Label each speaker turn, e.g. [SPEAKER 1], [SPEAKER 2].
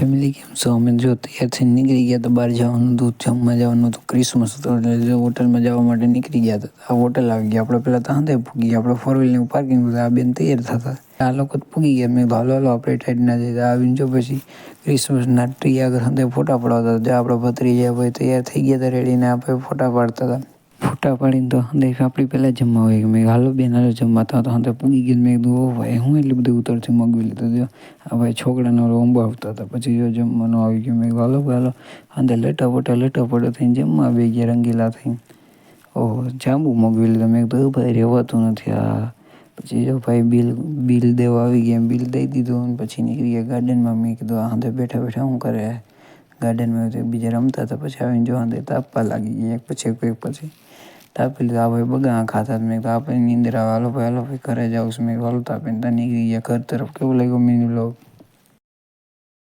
[SPEAKER 1] Family કેમ છો? અમે જો તૈયાર થઈને નીકળી ગયા તો બહાર જવાનું હતું, જમવા જવાનું હતું, ક્રિસમસ હતો એટલે જો હોટલમાં જવા માટે નીકળી ગયા હતા. આ હોટલ આવી ગયા. આપણે પહેલાં તો હાંધે પૂગી ગયા. આપણે ફોર વ્હીલનું પાર્કિંગ હતું. આ બેન તૈયાર થતા આ લોકો જ પૂગી ગયા. મેં હાલો હાલો આપણે ટાઈટ ના જઈએ. આવીને જો પછી ક્રિસમસના ટ્રી આગળ હાંધે ફોટા પડાવતા હતા. આપણા ભત્રીજા ભાઈ તૈયાર થઈ ગયા હતા રેડીને આપણે ફોટા પાડતા હતા. ફોટા પાડીને તો હાંધે આપણી પહેલાં જમવા હોય. મેં હાલો બેન હાલો જમવા તો હાંધે પૂગી ગઈ. મેં કીધું ઓ ભાઈ હું એટલી બધી ઉતરથી મગવી લીધું જો આ ભાઈ છોકરાને ઓલો આવતા હતા. પછી જો જમવાનું આવી ગયું. મેં હાલો ભાઈ હાલો હાંધે લેટા પડો થઈને જમવા આવી ગયા રંગીલા થઈને. ઓહો જાંબુ મગવી લીધું. મેં કીધું ભાઈ રહેવાતું નથી આ. પછી જો ભાઈ બિલ દેવા આવી ગયા. બિલ દઈ દીધું અને પછી નીકળી ગયા ગાર્ડનમાં. મેં કીધું આ હાંધે બેઠા બેઠા શું કરે ગાર્ડનમાં બીજા રમતા હતા. પછી આવીને જો હાંધે તાપવા લાગી ગયા એક પછી તાપી લીધું. આ ભાઈ બગા ખાતા મેં કીધું આપણે નીંદર આવે હાલો ભાઈ ઘરે જાઉં છું. મેં હાલો તાપીને ત્યાં નીકળી ગયા ઘર તરફ. કેવું લાગ્યું મિની વ્લોગ?